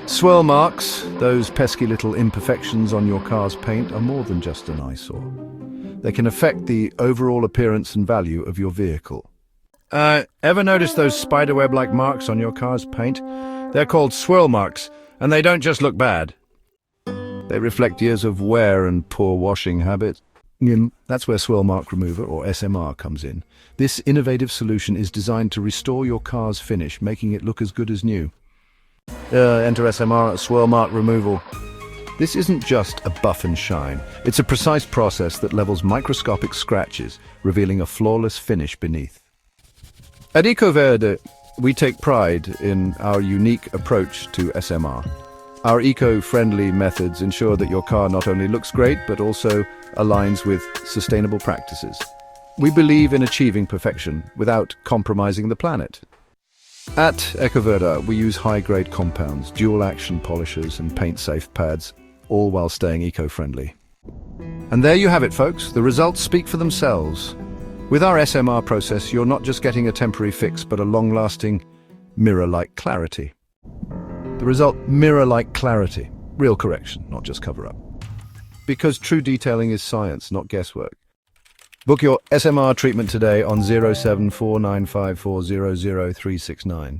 Swirl marks, those pesky little imperfections on your car's paint, are more than just an eyesore. They can affect the overall appearance and value of your vehicle. Ever notice those spiderweb-like marks on your car's paint? They're called swirl marks, and they don't just look bad. They reflect years of wear and poor washing habits. That's where Swirl Mark Removal, or SMR, comes in. This innovative solution is designed to restore your car's finish, making it look as good as new. Enter SMR at Swirl Mark Removal. This isn't just a buff and shine. It's a precise process that levels microscopic scratches, revealing a flawless finish beneath. At Ecoverde, we take pride in our unique approach to SMR. Our eco-friendly methods ensure that your car not only looks great, but also aligns with sustainable practices. We believe in achieving perfection without compromising the planet. At Ecoverde, we use high-grade compounds, dual-action polishers, and paint-safe pads, all while staying eco-friendly. And there you have it, folks. The results speak for themselves. With our SMR process, you're not just getting a temporary fix, but a long-lasting, mirror-like clarity. The result, mirror-like clarity. Real correction, not just cover-up. Because true detailing is science, not guesswork. Book your SMR treatment today on 07495400369.